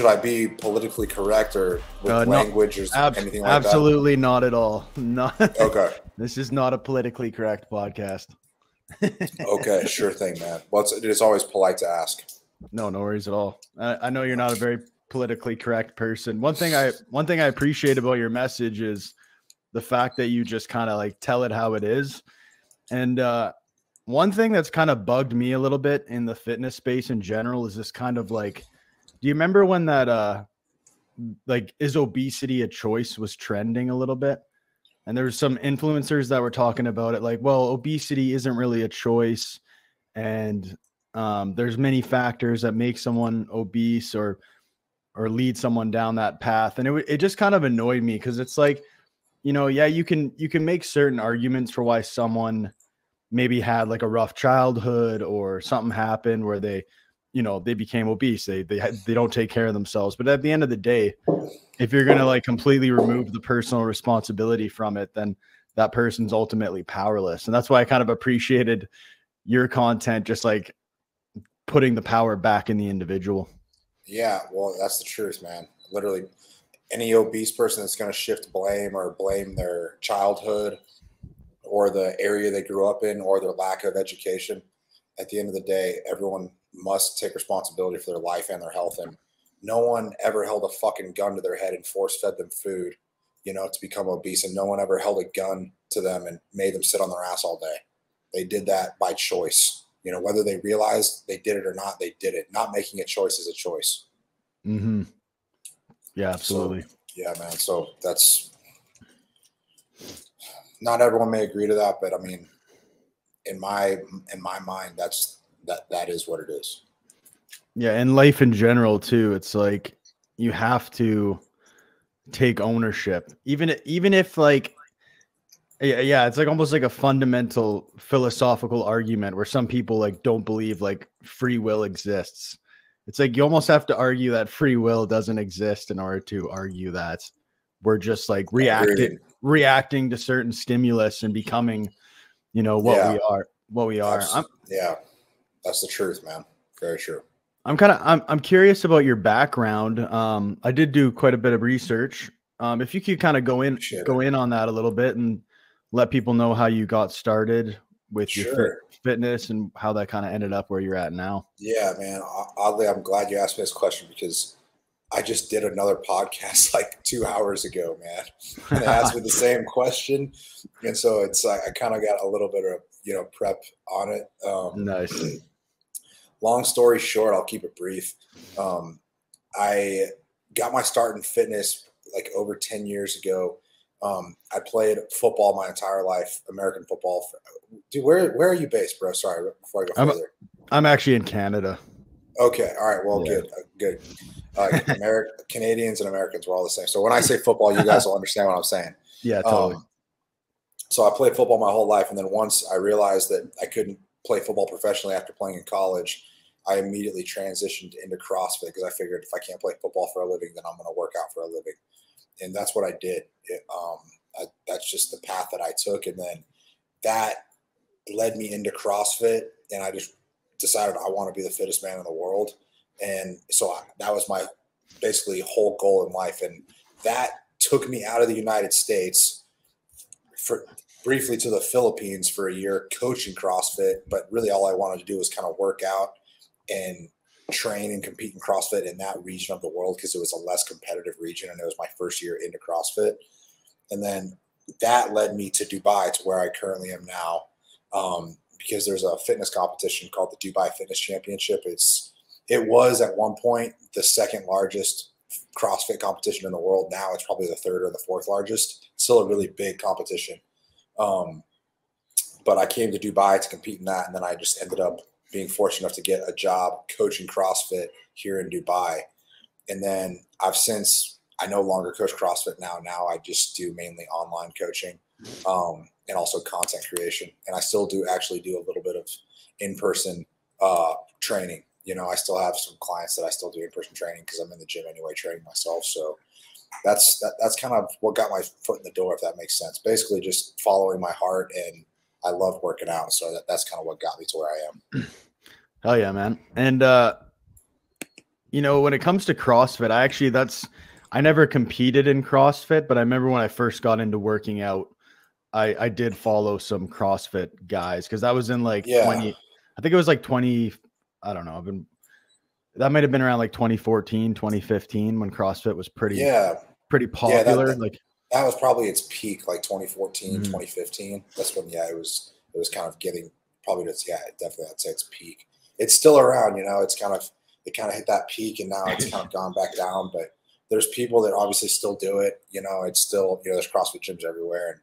should I be politically correct or with language or anything like that? Absolutely not at all. Not okay. This is not a politically correct podcast. Okay, sure thing, man. Well, it's always polite to ask. No worries at all. I know you're not a very politically correct person. One thing I appreciate about your message is the fact that you just kind of like tell it how it is. And one thing that's kind of bugged me a little bit in the fitness space in general is this kind of like, do you remember when that like, is obesity a choice was trending a little bit? And there was some influencers that were talking about it like, well, obesity isn't really a choice. And there's many factors that make someone obese or lead someone down that path. And it just kind of annoyed me because it's like, you know, yeah, you can make certain arguments for why someone maybe had like a rough childhood or something happened where they, you know, they became obese. They don't take care of themselves. But at the end of the day, if you're going to like completely remove the personal responsibility from it, then that person's ultimately powerless. And that's why I kind of appreciated your content, just like putting the power back in the individual. Yeah, well, that's the truth, man. Literally, any obese person that's going to shift blame or blame their childhood or the area they grew up in or their lack of education, at the end of the day, everyone must take responsibility for their life and their health. And no one ever held a fucking gun to their head and force-fed them food, you know, to become obese. And no one ever held a gun to them and made them sit on their ass all day. They did that by choice. You know, whether they realized they did it or not, they did it. Not making a choice is a choice. Mm-hmm. Yeah, absolutely. So, yeah, man. So that's not everyone may agree to that, but I mean, in my mind, that is what it is. Yeah, and life in general too. It's like you have to take ownership, even if like, yeah, it's like almost like a fundamental philosophical argument where some people like don't believe like free will exists. It's like you almost have to argue that free will doesn't exist in order to argue that we're just like reacting to certain stimulus and becoming, you know, what we are. Yeah, that's the truth, man. Very true. I'm curious about your background. I did do quite a bit of research. If you could kind of go in on that a little bit and let people know how you got started with your fitness and how that kind of ended up where you're at now. Yeah, man. Oddly, I'm glad you asked me this question because I just did another podcast like 2 hours ago, man. And they asked me the same question. And so it's like, I kind of got a little bit of, you know, prep on it. Nice. Long story short, I'll keep it brief. I got my start in fitness like over 10 years ago. I played football my entire life, American football. Dude, where are you based, bro? Sorry, before I go further. I'm actually in Canada. Okay. All right. Well, yeah. Good. Canadians and Americans, we're all the same. So when I say football, you guys will understand what I'm saying. Yeah, totally. So I played football my whole life. And then once I realized that I couldn't play football professionally after playing in college, I immediately transitioned into CrossFit because I figured if I can't play football for a living, then I'm going to work out for a living. And that's what I did. That's just the path that I took. And then that led me into CrossFit. And I just decided I want to be the fittest man in the world. And so that was my basically whole goal in life. And that took me out of the United States briefly to the Philippines for a year coaching CrossFit. But really all I wanted to do was kind of work out and train and compete in CrossFit in that region of the world because it was a less competitive region and it was my first year into CrossFit. And then that led me to Dubai, to where I currently am now, because there's a fitness competition called the Dubai Fitness Championship. It was at one point the second largest CrossFit competition in the world. Now it's probably the third or the fourth largest. Still a really big competition. But I came to Dubai to compete in that, and then I just ended up being fortunate enough to get a job coaching CrossFit here in Dubai. And then I no longer coach CrossFit now. Now I just do mainly online coaching and also content creation. And I still actually do a little bit of in-person training. You know, I still have some clients that I still do in-person training because I'm in the gym anyway, training myself. So that's kind of what got my foot in the door, if that makes sense. Basically just following my heart, and I love working out. So that's kind of what got me to where I am. Hell yeah, man. And You know, when it comes to CrossFit, I never competed in CrossFit, but I remember when I first got into working out, I did follow some CrossFit guys because that was in like Yeah. 20, I think it was like 20, I don't know. That might have been around like 2014, 2015 when CrossFit was pretty Yeah. Yeah. popular. Like, That was probably its peak, like 2014, mhm. 2015. That's when, yeah, it was kind of getting probably just, yeah, definitely I'd say it's peak. It's still around, you know, it kind of hit that peak and now it's kind of gone back down, but there's people that obviously still do it. You know, it's still, you know, there's CrossFit gyms everywhere. And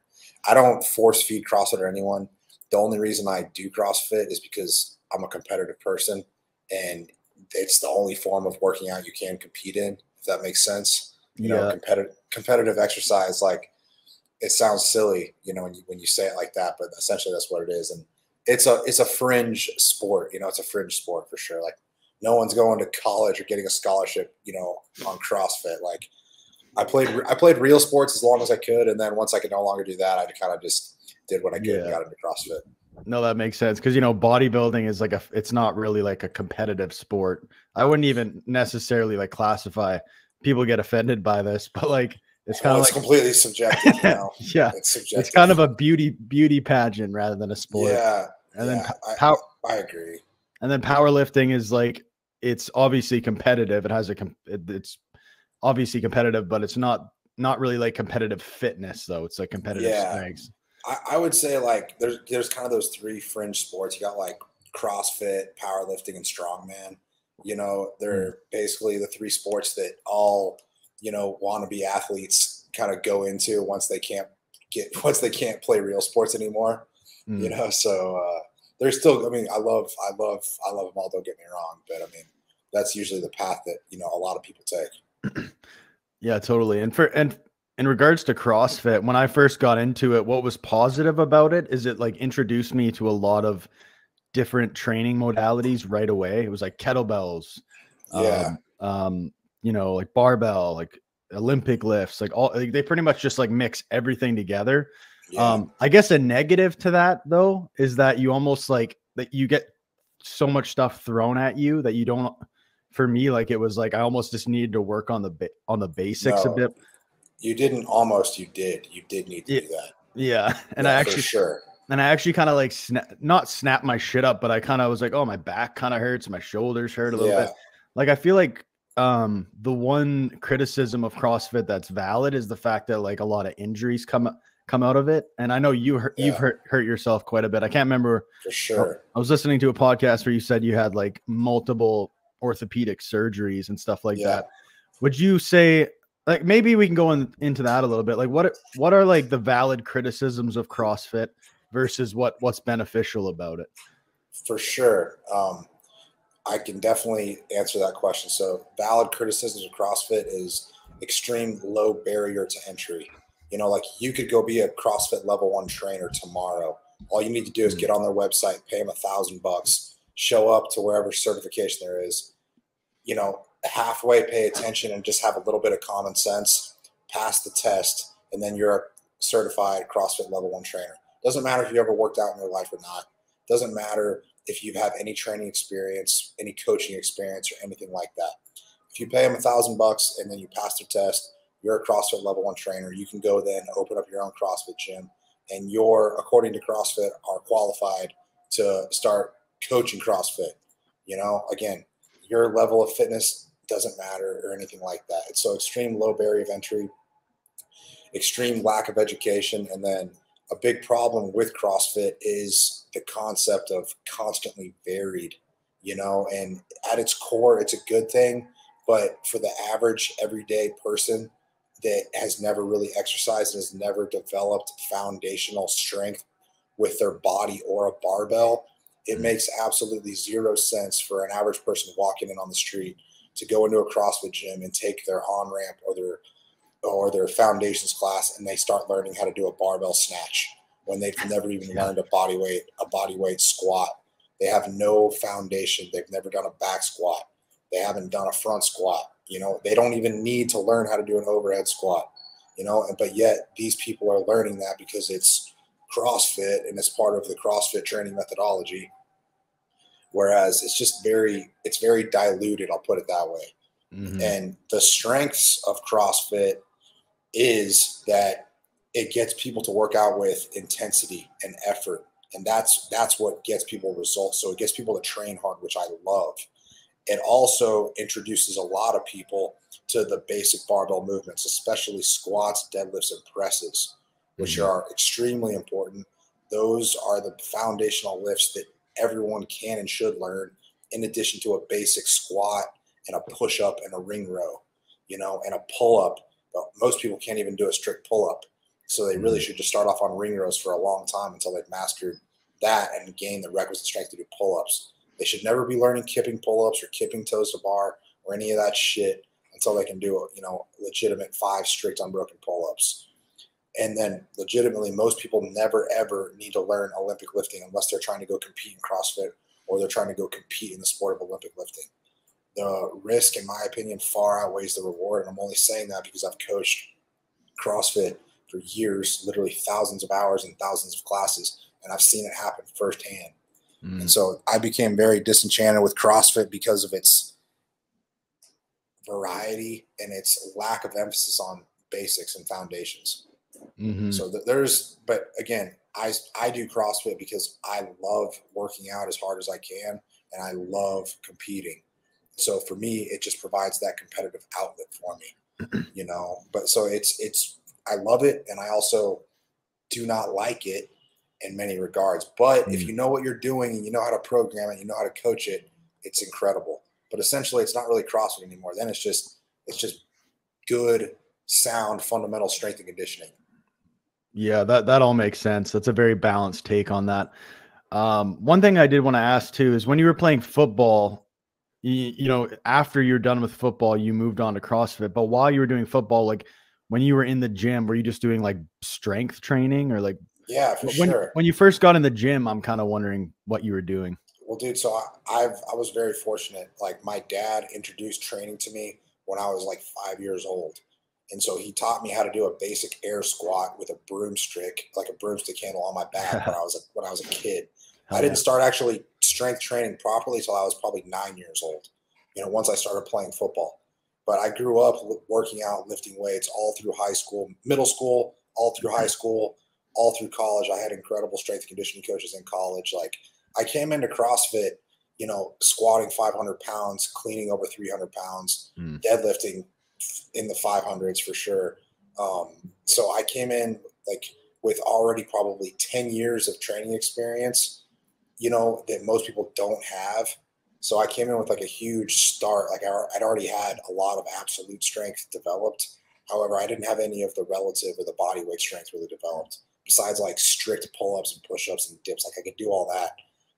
I don't force feed CrossFit or anyone. The only reason I do CrossFit is because I'm a competitive person and it's the only form of working out you can compete in, if that makes sense. You know, Yeah, competitive exercise, like it sounds silly, you know, when you say it like that, but essentially that's what it is. And it's a fringe sport, you know, it's a fringe sport for sure. Like no one's going to college or getting a scholarship, you know, on CrossFit. Like I played real sports as long as I could, and then once I could no longer do that, I kind of just did what I could and yeah. got into CrossFit. No, that makes sense because you know bodybuilding is like it's not really like a competitive sport. I wouldn't even necessarily like classify. People get offended by this, but like it's kind Well, of it's like completely subjective, you know. yeah, It's it's subjective. kind of a beauty pageant rather than a sport. Yeah, And then yeah, power I agree. and then powerlifting is like it's obviously competitive. It has it's obviously competitive, but it's not really like competitive fitness though. It's like competitive Yeah, strength. I would say like there's kind of those three fringe sports. You got like CrossFit, powerlifting, and strongman. You know, Mm, they're basically the three sports that all, you know, wannabe athletes kind of go into once they can't play real sports anymore. You mm. know, so there's still. I mean, I love them all. Don't get me wrong, but I mean, that's usually the path that, you know, a lot of people take. Yeah, totally. And in regards to CrossFit, when I first got into it, what was positive about it is it like introduced me to a lot of different training modalities right away. It was like kettlebells, Yeah, you know, like barbell, like Olympic lifts, like all like they pretty much just like mix everything together. yeah. I guess a negative to that though is that you almost like that you get so much stuff thrown at you that you don't for me like it was like I almost just needed to work on on the basics a No, bit. you didn't almost. You did. You did need to Yeah, do that. yeah. Yeah, for sure. And I actually kind of like not snap my shit up, but I kind of was like, oh, my back kind of hurts, my shoulders hurt a little bit. Yeah, Like I feel like the one criticism of CrossFit that's valid is the fact that like a lot of injuries come out of it. And I know you've yeah, hurt yourself quite a bit. I can't remember. for Oh, sure. I was listening to a podcast where you said you had like multiple orthopedic surgeries and stuff like Yeah, that. Would you say like maybe we can go into that a little bit? Like what are like the valid criticisms of CrossFit versus what's beneficial about it? for sure. I can definitely answer that question. So, valid criticisms of CrossFit is extreme low barrier to entry. You know, like you could go be a CrossFit level 1 trainer tomorrow. All you need to do is Mm, get on their website, pay them $1,000, show up to wherever certification there is, you know, halfway pay attention and just have a little bit of common sense, pass the test, and then you're a certified CrossFit level 1 trainer. Doesn't matter if you ever worked out in your life or not. Doesn't matter if you have any training experience, any coaching experience, or anything like that. If you pay them $1,000 and then you pass the test, you're a CrossFit level 1 trainer. You can go then open up your own CrossFit gym, and you're, according to CrossFit, are qualified to start coaching CrossFit. You know, again, your level of fitness doesn't matter or anything like that. It's so extreme low barrier of entry, extreme lack of education, and then a big problem with CrossFit is the concept of constantly varied, you know, and at its core, it's a good thing. But for the average everyday person that has never really exercised and has never developed foundational strength with their body or a barbell, it mm, makes absolutely zero sense for an average person walking in on the street to go into a CrossFit gym and take their on ramp or their foundations class and they start learning how to do a barbell snatch when they've never even yeah. learned a body weight squat. They have no foundation. They've never done a back squat. They haven't done a front squat. You know, they don't even need to learn how to do an overhead squat. You know, but yet these people are learning that because it's CrossFit and it's part of the CrossFit training methodology. Whereas it's very diluted. I'll put it that way. And the strengths of CrossFit is that it gets people to work out with intensity and effort. And that's what gets people results. So it gets people to train hard, which I love. It also introduces a lot of people to the basic barbell movements, especially squats, deadlifts, and presses, which are extremely important. Those are the foundational lifts that everyone can and should learn, in addition to a basic squat and a push-up and a ring row, you know, and a pull-up. But most people can't even do a strict pull-up. So they really should just start off on ring rows for a long time until they've mastered that and gain the requisite strength to do pull-ups. They should never be learning kipping pull-ups or kipping toes to bar or any of that shit until they can do, you know, legitimate 5 strict unbroken pull-ups. And then legitimately, most people never, ever need to learn Olympic lifting unless they're trying to go compete in CrossFit or they're trying to go compete in the sport of Olympic lifting. The risk, in my opinion, far outweighs the reward. And I'm only saying that because I've coached CrossFit for years, literally thousands of hours and thousands of classes, and I've seen it happen firsthand. And so I became very disenchanted with CrossFit because of its variety and its lack of emphasis on basics and foundations. So but again, I do CrossFit because I love working out as hard as I can, and I love competing. So for me, it just provides that competitive outlet for me, you know. But so I love it, and I also do not like it in many regards. But if you know what you're doing and you know how to program it, you know how to coach it, it's incredible. But essentially, it's not really CrossFit anymore. Then it's just good, sound, fundamental strength and conditioning. Yeah, that all makes sense. That's a very balanced take on that. One thing I did want to ask too is when you were playing football, you know, after you're done with football, you moved on to CrossFit. But while you were doing football, like when you were in the gym, were you just doing like strength training or like? Yeah, for sure. When you first got in the gym, I'm kind of wondering what you were doing. Well, dude, so I was very fortunate. Like my dad introduced training to me when I was like 5 years old. And so he taught me how to do a basic air squat with a broomstick, like a broomstick handle on my back when I was a kid. I didn't start actually strength training properly until I was probably 9 years old, you know, once I started playing football. But I grew up working out, lifting weights all through high school, middle school, all through high school, all through college. I had incredible strength and conditioning coaches in college. Like I came into CrossFit, you know, squatting 500 pounds, cleaning over 300 pounds, deadlifting in the 500s for sure. So I came in like with already probably 10 years of training experience, you know, that most people don't have. So I came in with like a huge start. Like I'd already had a lot of absolute strength developed. However, I didn't have any of the relative or the body weight strength really developed, besides like strict pull-ups and push-ups and dips. Like I could do all that.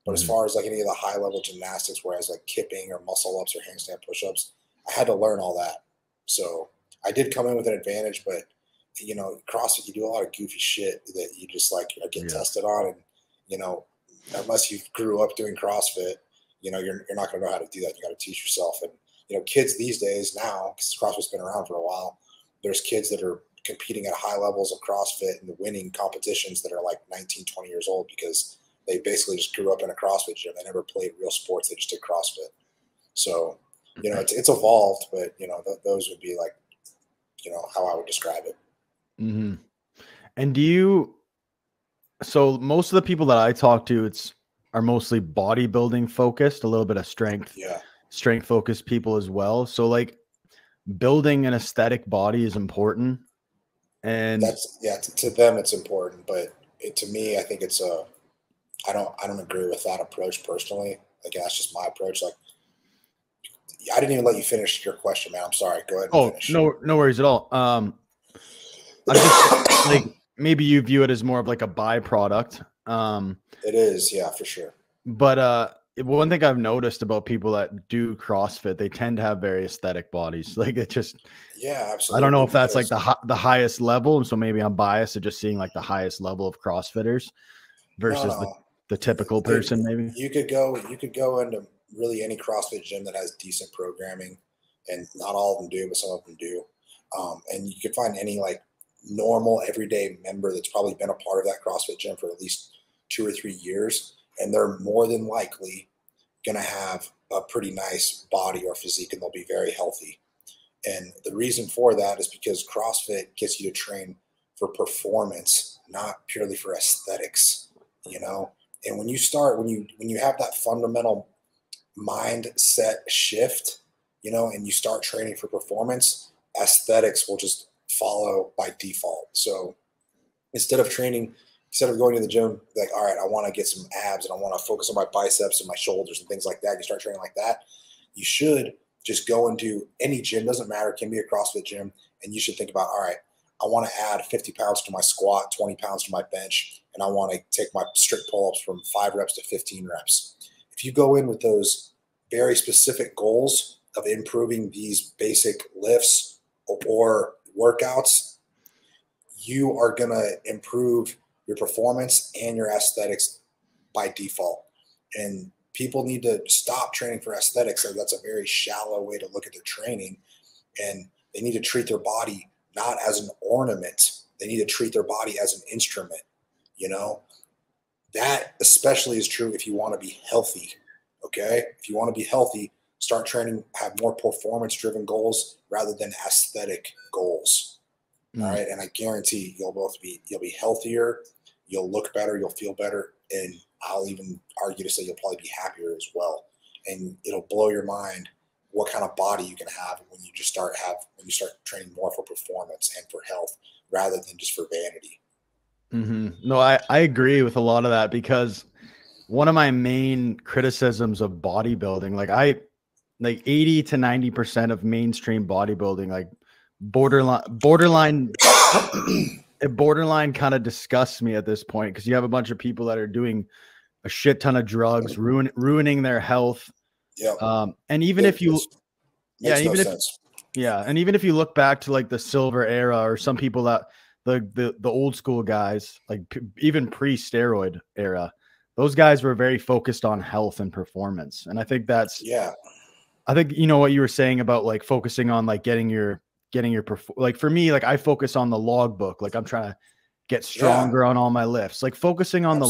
But as far as like any of the high level gymnastics, whereas like kipping or muscle ups or handstand push-ups, I had to learn all that. So I did come in with an advantage, but you know, CrossFit, you do a lot of goofy shit that you just like get tested on. And, you know, unless you grew up doing CrossFit, you know, you're not going to know how to do that. You got to teach yourself. And, you know, kids these days now, because CrossFit's been around for a while, there's kids that are competing at high levels of CrossFit and winning competitions that are like 19, 20 years old because they basically just grew up in a CrossFit gym. They never played real sports. They just did CrossFit. So, you know, it's evolved, but, you know, those would be like, you know, how I would describe it. And so most of the people that I talk to, are mostly bodybuilding focused, a little bit of strength focused people as well. So like building an aesthetic body is important. And to them, it's important, but to me, I think it's I don't agree with that approach personally. Like that's just my approach. Like I didn't even let you finish your question, man. I'm sorry. Go ahead and finish. No worries at all. I'm just like, maybe you view it as more of like a byproduct. It is, yeah, for sure. But one thing I've noticed about people that do CrossFit, they tend to have very aesthetic bodies. Like it just, absolutely. I don't know if that's like the highest level. And so maybe I'm biased at just seeing like the highest level of CrossFitters versus the typical person. Maybe you could go into really any CrossFit gym that has decent programming, and not all of them do, but some of them do. And you could find any like normal everyday member that's probably been a part of that CrossFit gym for at least 2 or 3 years, and they're more than likely going to have a pretty nice body or physique, and they'll be very healthy. And the reason for that is because CrossFit gets you to train for performance, not purely for aesthetics, you know? And when you start, when you have that fundamental mindset shift, you know, and you start training for performance, aesthetics will just follow by default. So instead of going to the gym, like, all right, I want to get some abs and I want to focus on my biceps and my shoulders and things like that, you start training like that, you should just go into any gym, doesn't matter, it can be a CrossFit gym, and you should think about, all right, I want to add 50 pounds to my squat, 20 pounds to my bench, and I want to take my strict pull-ups from 5 reps to 15 reps. If you go in with those very specific goals of improving these basic lifts or workouts, you are going to improve your performance and your aesthetics by default. And people need to stop training for aesthetics. So that's a very shallow way to look at their training. And they need to treat their body not as an ornament. They need to treat their body as an instrument. You know, that especially is true if you want to be healthy. Okay. If you want to be healthy, start training, have more performance-driven goals rather than aesthetic goals. All right. And I guarantee you'll be healthier, you'll look better, you'll feel better. And I'll even argue to say you'll probably be happier as well. And it'll blow your mind what kind of body you can have when you start training more for performance and for health rather than just for vanity. No, I agree with a lot of that, because one of my main criticisms of bodybuilding, like 80 to 90% of mainstream bodybuilding, like borderline kind of disgusts me at this point, because you have a bunch of people that are doing a shit ton of drugs, ruining their health. Yeah. And even if you, sense. And even if you look back to like the silver era, or some people that the old school guys, like even pre-steroid era, those guys were very focused on health and performance. And I think I think, you know, what you were saying about like focusing on like getting your like for me, like I focus on the logbook. Like I'm trying to get stronger on all my lifts, like focusing on the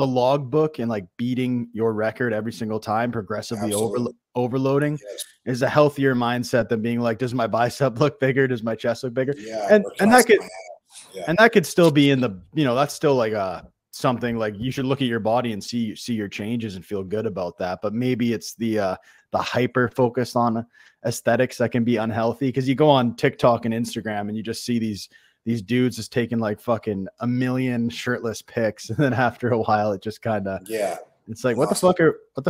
logbook and like beating your record every single time, progressively overloading is a healthier mindset than being like, does my bicep look bigger? Does my chest look bigger? And that could still be in the, you know, that's still like something like you should look at your body and see your changes and feel good about that. But maybe it's the hyper focus on aesthetics that can be unhealthy, because you go on TikTok and Instagram and you just see these dudes just taking like fucking a million shirtless pics, and then after a while it just kind of it's like, what the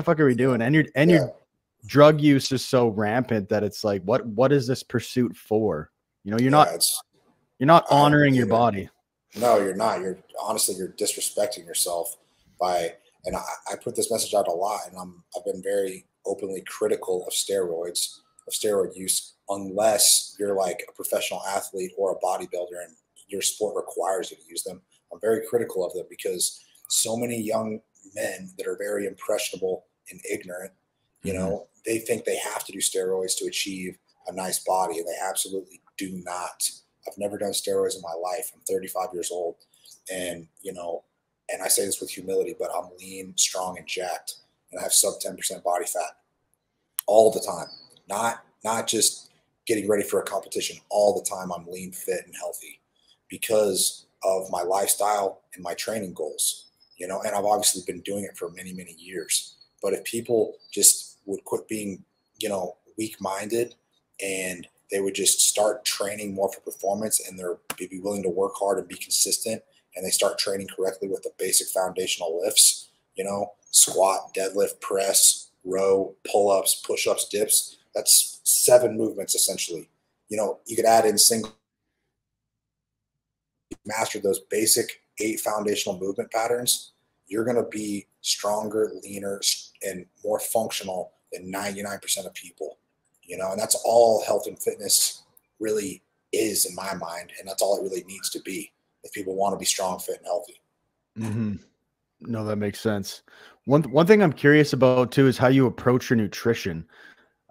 fuck are we doing? And your drug use is so rampant that it's like, what is this pursuit for? You know, you're not honoring your body. No, you're not. You're disrespecting yourself and I put this message out a lot, and I've been very openly critical of steroid use, unless you're like a professional athlete or a bodybuilder and your sport requires you to use them. I'm very critical of them because so many young men that are very impressionable and ignorant, you know, they think they have to do steroids to achieve a nice body, and they absolutely do not. I've never done steroids in my life. I'm 35 years old, and, you know, and I say this with humility, but I'm lean, strong, and jacked, and I have sub 10% body fat all the time. Not just getting ready for a competition. All the time I'm lean, fit, and healthy because of my lifestyle and my training goals, you know, and I've obviously been doing it for many, many years. But if people just would quit being, you know, weak-minded, and they would just start training more for performance, and they'd be willing to work hard and be consistent, and they start training correctly with the basic foundational lifts, you know, squat, deadlift, press, row, pull-ups, push-ups, dips. That's 7 movements essentially. You know, you could add in master those basic 8 foundational movement patterns. You're going to be stronger, leaner, and more functional than 99% of people, you know, and that's all health and fitness really is in my mind. And that's all it really needs to be if people want to be strong, fit, and healthy. No, that makes sense. One thing I'm curious about too is how you approach your nutrition.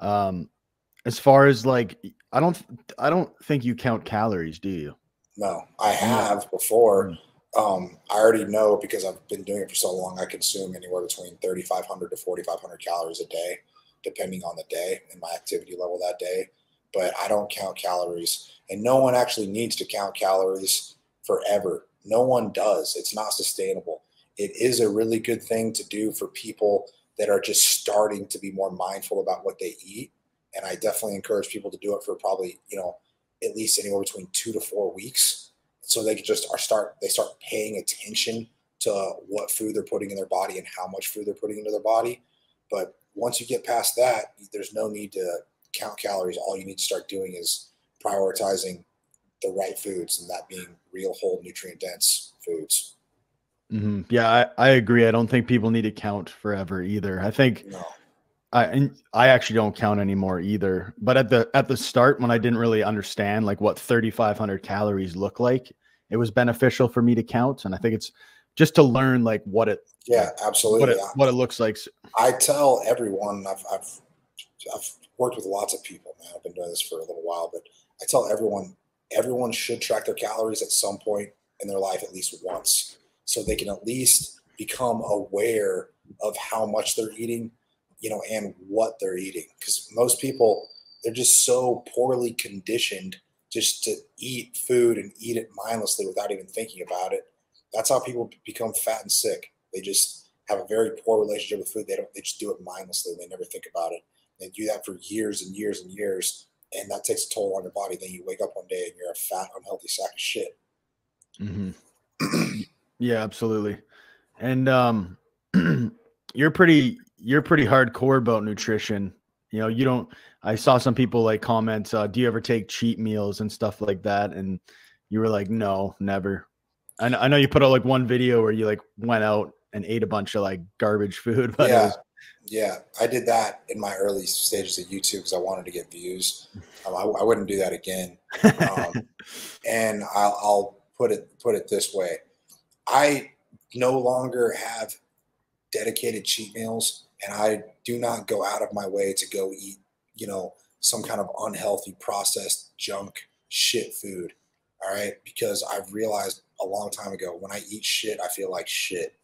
As far as like, I don't think you count calories, do you? No, I have before. I already know because I've been doing it for so long. I consume anywhere between 3,500 to 4,500 calories a day, depending on the day and my activity level that day. but I don't count calories. And no one actually needs to count calories forever. No one does. It's not sustainable. It is a really good thing to do for people that are just starting to be more mindful about what they eat. And I definitely encourage people to do it for probably, at least anywhere between 2 to 4 weeks. So they start paying attention to what food they're putting in their body and how much food they're putting into their body. But once you get past that, there's no need to count calories. All you need to start doing is prioritizing the right foods, and that being real, whole, nutrient dense foods. Mm-hmm. Yeah, I agree. I don't think people need to count forever either. I think No. I actually don't count anymore either. But at the start, when I didn't really understand like what 3,500 calories look like, it was beneficial for me to count. And I think it's just to learn like what it absolutely what it looks like. I tell everyone, I've worked with lots of people, man. I've been doing this for a little while, but I tell everyone should track their calories at some point in their life, at least once, so they can at least become aware of how much they're eating, and what they're eating. Because most people, they're just so poorly conditioned just to eat food and eat it mindlessly without even thinking about it. That's how people become fat and sick. They just have a very poor relationship with food. They just do it mindlessly. They never think about it. They do that for years and years and years, and that takes a toll on your body. Then you wake up one day and you're a fat, unhealthy sack of shit. Mm-hmm. Yeah, absolutely. And you're pretty hardcore about nutrition. You don't. I saw some people like comment, "Do you ever take cheat meals and stuff like that?" And you were like, "No, never." I know you put out like one video where you like went out and ate a bunch of like garbage food, but yeah, I did that in my early stages of YouTube because I wanted to get views. I wouldn't do that again. And I'll put it this way: I no longer have dedicated cheat meals, and I do not go out of my way to go eat, some kind of unhealthy processed junk shit food. All right, because I've realized a long time ago, when I eat shit, I feel like shit,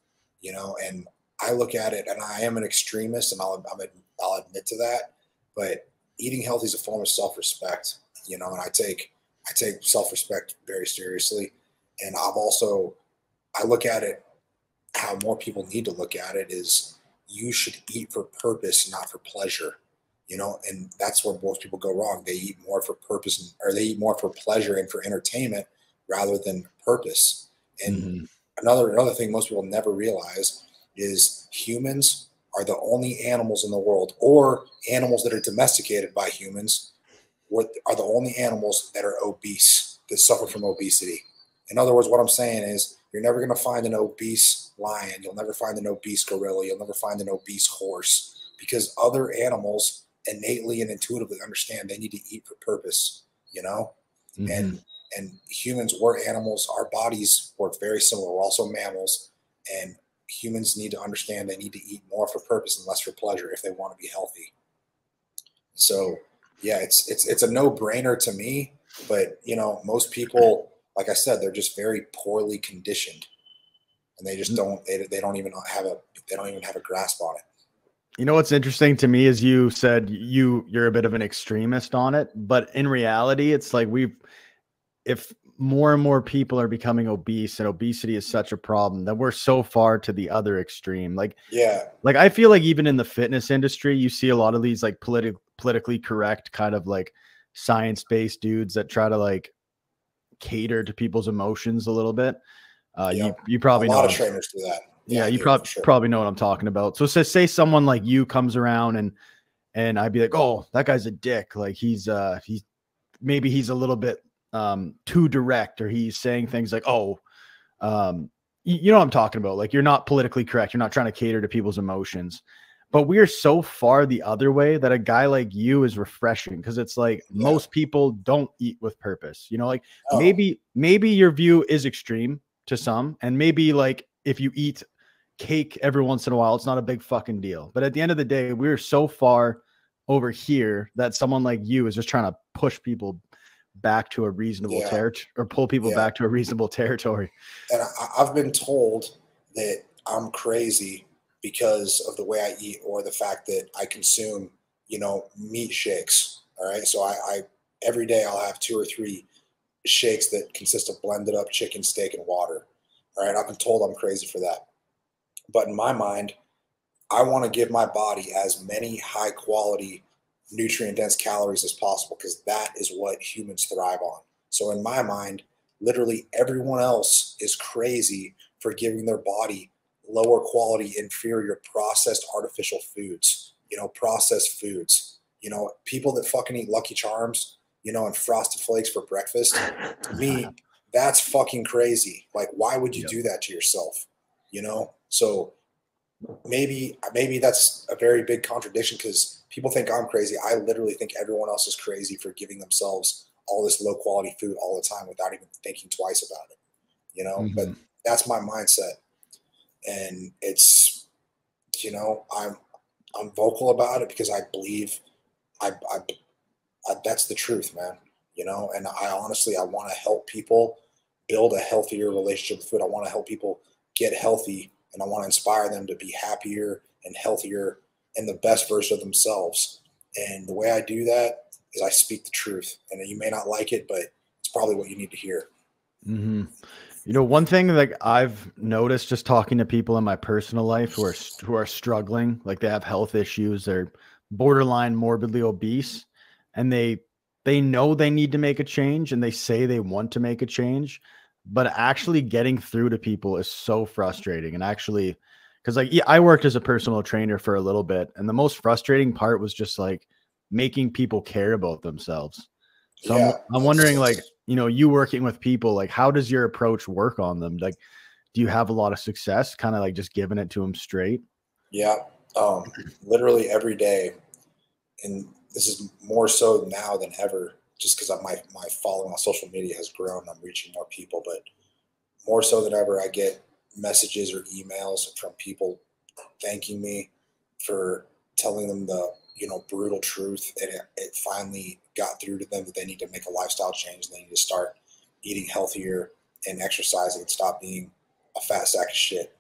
and I look at it, and I am an extremist, and I'll admit to that. But eating healthy is a form of self-respect, and I take self-respect very seriously. And I look at it how more people need to look at it is you should eat for purpose, not for pleasure, and that's where most people go wrong. They eat more for purpose, or they eat more for pleasure and for entertainment rather than purpose. And another thing most people never realize is humans are the only animals in the world, or animals that are domesticated by humans, are the only animals that are obese, that suffer from obesity. In other words, what I'm saying is you're never going to find an obese lion. You'll never find an obese gorilla. You'll never find an obese horse, because other animals innately and intuitively understand they need to eat for purpose, and humans, we're animals. Our bodies work very similar. We're also mammals, and humans need to understand they need to eat more for purpose and less for pleasure if they want to be healthy. So yeah, it's a no-brainer to me, but most people, like I said, they're just very poorly conditioned, and they just don't even have a grasp on it. What's interesting to me is you said you're a bit of an extremist on it, but in reality, it's like if more and more people are becoming obese, and obesity is such a problem, that we're so far to the other extreme. Like I feel like even in the fitness industry, you see a lot of these like politically correct kind of like science-based dudes that try to like cater to people's emotions a little bit. You probably know a lot of trainers do that. Yeah, you probably know what I'm talking about. So say someone like you comes around and I'd be like, oh, that guy's a dick. Like he's maybe he's a little bit too direct, or he's saying things like, oh, you know what I'm talking about. Like you're not politically correct. You're not trying to cater to people's emotions. But we're so far the other way that a guy like you is refreshing, because it's like most people don't eat with purpose. Maybe your view is extreme to some, and maybe like if you eat cake every once in a while, it's not a big fucking deal. But at the end of the day, we're so far over here that someone like you is just trying to push people back to a reasonable territory, or pull people back to a reasonable territory. And I've been told that I'm crazy because of the way I eat, or the fact that I consume, meat shakes. All right. So every day I'll have 2 or 3 shakes that consist of blended up chicken, steak, and water. All right. I've been told I'm crazy for that. But in my mind, I want to give my body as many high quality, nutrient dense calories as possible because that is what humans thrive on. So in my mind, literally everyone else is crazy for giving their body lower quality, inferior, processed artificial foods, processed foods, people that fucking eat Lucky Charms, and Frosted Flakes for breakfast. To me, that's fucking crazy. Like, why would you do that to yourself? So maybe that's a very big contradiction because people think I'm crazy. I literally think everyone else is crazy for giving themselves all this low quality food all the time without even thinking twice about it, but that's my mindset. And it's, I'm vocal about it because I believe I that's the truth, man, and I want to help people build a healthier relationship with food. I want to help people get healthy, and I want to inspire them to be happier and healthier and the best version of themselves. And the way I do that is I speak the truth. And you may not like it, but it's probably what you need to hear. One thing that I've noticed just talking to people in my personal life who are struggling, like they have health issues, they're borderline morbidly obese, and they know they need to make a change and they say they want to make a change, but actually getting through to people is so frustrating. And actually, because I worked as a personal trainer for a little bit, and the most frustrating part was just like making people care about themselves. So I'm wondering, like, you working with people, like, how does your approach work on them? Like, do you have a lot of success kind of like just giving it to them straight? Yeah. Literally every day. And this is more so now than ever, just because my following on social media has grown. I'm reaching more people, but more so than ever, I get messages or emails from people thanking me for telling them the brutal truth, and it finally got through to them that they need to make a lifestyle change and they need to start eating healthier and exercising and stop being a fat sack of shit.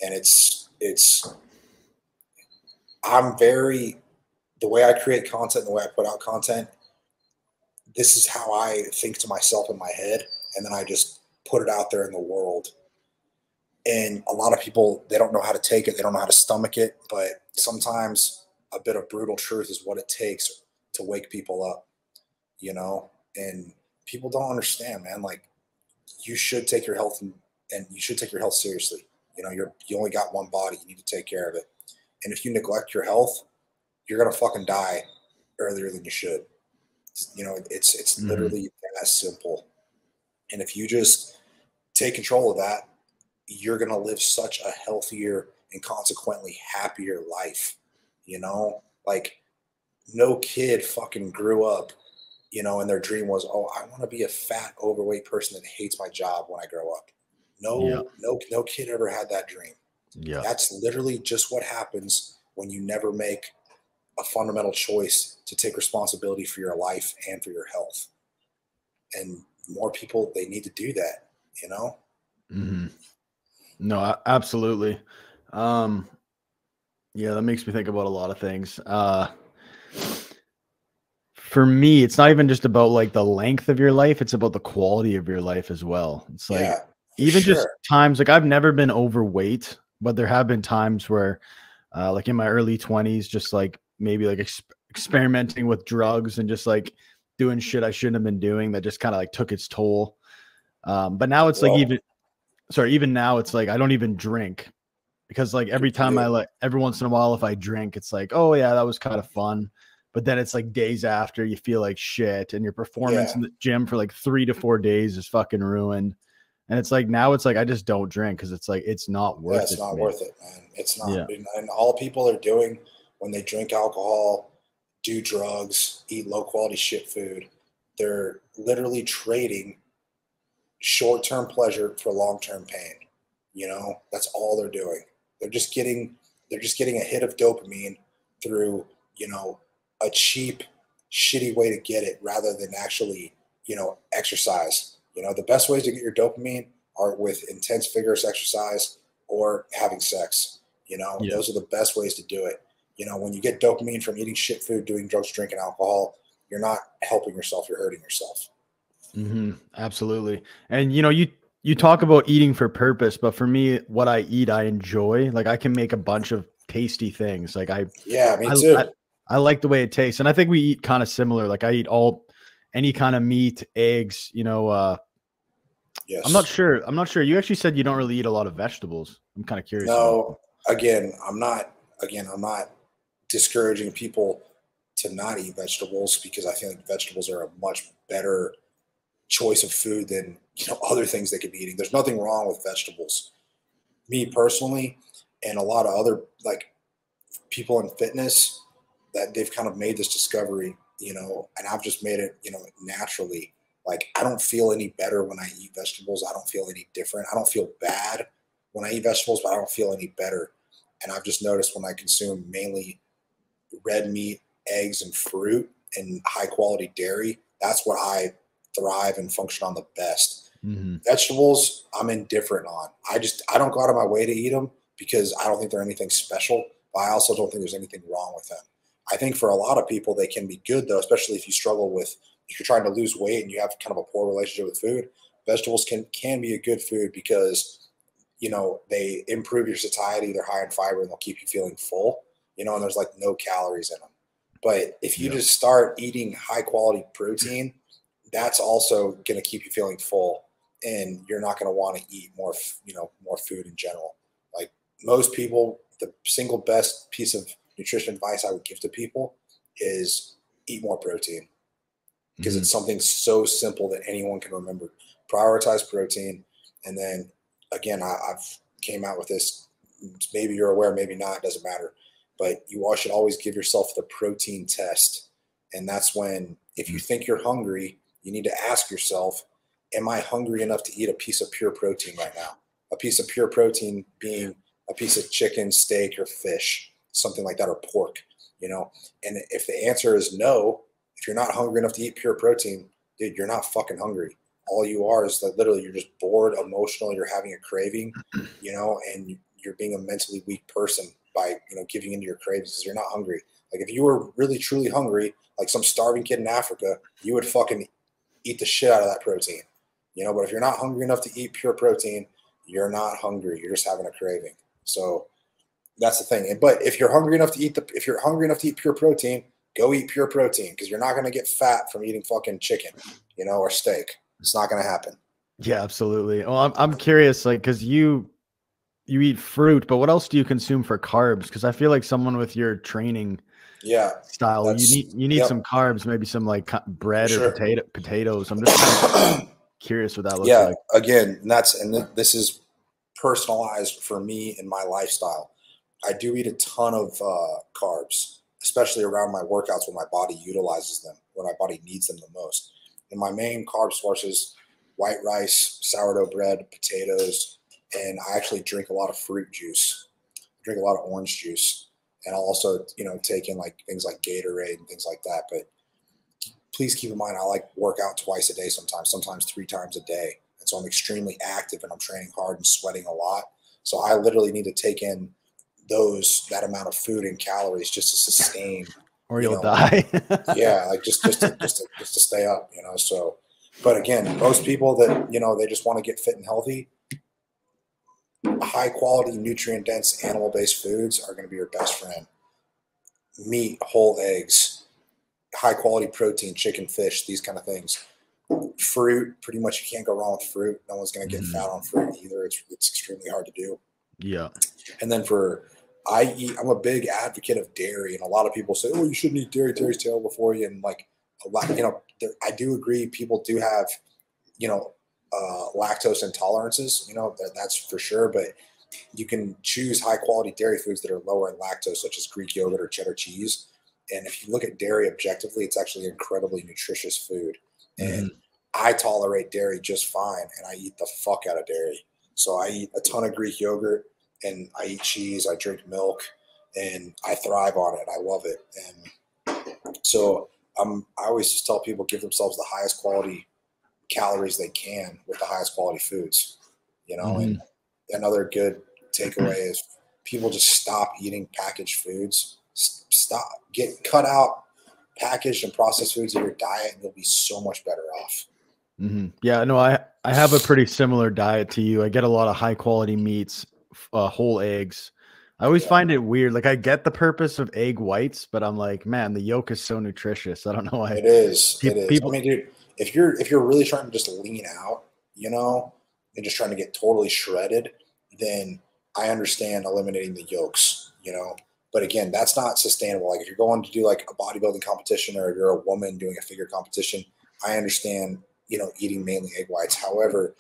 And the way I create content, the way I put out content, this is how I think to myself in my head, and then I just put it out there in the world. And a lot of people, they don't know how to take it. They don't know how to stomach it. But sometimes a bit of brutal truth is what it takes to wake people up, and people don't understand, man. Like, you should take your health and you should take your health seriously. You only got one body. You need to take care of it. And if you neglect your health, you're going to fucking die earlier than you should. It's literally that simple. And if you just take control of that, you're going to live such a healthier and consequently happier life. Like, no kid fucking grew up, and their dream was, oh, I want to be a fat, overweight person that hates my job when I grow up. No kid ever had that dream. Yeah. That's literally just what happens when you never make a fundamental choice to take responsibility for your life and for your health. And more people, they need to do that, No, absolutely. Yeah, that makes me think about a lot of things. For me, it's not even just about like the length of your life, it's about the quality of your life as well. It's like, even just times, like, I've never been overweight, but there have been times where like in my early 20s, just like maybe like experimenting with drugs and just like doing shit I shouldn't have been doing, that just kind of like took its toll. But now it's like, even now it's like I don't even drink, because like every once in a while, if I drink, it's like, oh yeah, that was kind of fun. But then it's like days after, you feel like shit, and your performance in the gym for like 3 to 4 days is fucking ruined. And it's like, now it's like, I just don't drink because it's like, it's not worth it. It's not worth it, man. It's not. Yeah. And all people are doing when they drink alcohol, do drugs, eat low quality shit food, they're literally trading short-term pleasure for long-term pain. That's all they're doing. They're just getting a hit of dopamine through, a cheap, shitty way to get it rather than actually, exercise. The best ways to get your dopamine are with intense, vigorous exercise or having sex. Those are the best ways to do it. When you get dopamine from eating shit food, doing drugs, drinking alcohol, you're not helping yourself, you're hurting yourself. Absolutely. And you talk about eating for purpose, but for me, what I eat, I enjoy. Like I can make a bunch of tasty things. Like Yeah, me too. I like the way it tastes. And I think we eat kind of similar. Like I eat any kind of meat, eggs, Yes. I'm not sure. You actually said you don't really eat a lot of vegetables. I'm kind of curious. No, again, I'm not discouraging people to not eat vegetables, because I feel like vegetables are a much better choice of food than other things they could be eating. There's nothing wrong with vegetables. Me personally, and a lot of other like people in fitness, that they've kind of made this discovery, and I've just made it, naturally. Like I don't feel any better when I eat vegetables. I don't feel any different. I don't feel bad when I eat vegetables, but I don't feel any better. And I've just noticed when I consume mainly red meat, eggs, and fruit, and high quality dairy, that's what I thrive and function on the best. Vegetables, I'm indifferent on. I don't go out of my way to eat them because I don't think they're anything special, but I also don't think there's anything wrong with them. I think for a lot of people, they can be good though, especially if you're trying to lose weight and you have kind of a poor relationship with food. Vegetables can be a good food because they improve your satiety. They're high in fiber and they'll keep you feeling full, and there's like no calories in them. But if you just start eating high quality protein, that's also going to keep you feeling full, and you're not going to want to eat more food in general. Like most people, the single best piece of nutrition advice I would give to people is eat more protein, because it's something so simple that anyone can remember. Prioritize protein. And then again, I've came out with this, maybe you're aware, maybe not, doesn't matter, but you all should always give yourself the protein test. And that's when, if you think you're hungry, you need to ask yourself, am I hungry enough to eat a piece of pure protein right now? A piece of pure protein being a piece of chicken, steak, or fish, something like that, or pork, And if the answer is no, if you're not hungry enough to eat pure protein, dude, you're not fucking hungry. All you are is like literally you're just bored, emotional, you're having a craving, and you're being a mentally weak person by, giving into your cravings because you're not hungry. Like if you were really truly hungry, like some starving kid in Africa, you would fucking eat the shit out of that protein, but if you're not hungry enough to eat pure protein, you're not hungry. You're just having a craving. So that's the thing. But if you're hungry enough to eat pure protein, go eat pure protein, because you're not going to get fat from eating fucking chicken, or steak. It's not going to happen. Yeah, absolutely. Well, I'm curious, like, because you eat fruit, but what else do you consume for carbs? Because I feel like someone with your training style, you need some carbs, maybe some like bread or potatoes. I'm just kind of curious what that looks like. Again, this is personalized for me and my lifestyle. I do eat a ton of carbs, especially around my workouts when my body utilizes them, when my body needs them the most. And my main carb sources: white rice, sourdough bread, potatoes, and I actually drink a lot of fruit juice. I drink a lot of orange juice, and I'll also, take in like things like Gatorade and things like that. But please keep in mind, I like work out twice a day, sometimes 3 times a day. And so I'm extremely active and I'm training hard and sweating a lot. So I literally need to take in that amount of food and calories just to sustain, or you'll die. Like just to stay up, So, but again, most people that, they just want to get fit and healthy, high quality, nutrient dense, animal based foods are going to be your best friend. Meat, whole eggs, high quality protein, chicken, fish, these kind of things. Fruit, pretty much you can't go wrong with fruit. No one's going to get fat on fruit either. It's extremely hard to do. Yeah. And then I'm a big advocate of dairy, and a lot of people say, oh, you shouldn't eat dairy. Dairy's terrible for you. And like a lot, I do agree. People do have, lactose intolerances, that's for sure. But you can choose high quality dairy foods that are lower in lactose, such as Greek yogurt or cheddar cheese. And if you look at dairy objectively, it's actually incredibly nutritious food. And I tolerate dairy just fine, and I eat the fuck out of dairy. So I eat a ton of Greek yogurt, and I eat cheese, I drink milk, and I thrive on it. I love it. And so I always just tell people, give themselves the highest quality calories they can with the highest quality foods, and another good takeaway is people just stop eating packaged foods. Cut out packaged and processed foods in your diet, and you'll be so much better off. Yeah, no, I have a pretty similar diet to you. I get a lot of high quality meats, whole eggs. I always find it weird. Like I get the purpose of egg whites, but I'm like, man, the yolk is so nutritious. I don't know why. It is. It is. People, I mean, dude, if you're really trying to just lean out, and just trying to get totally shredded, then I understand eliminating the yolks, But again, that's not sustainable. Like if you're going to do like a bodybuilding competition, or if you're a woman doing a figure competition, I understand, eating mainly egg whites. However,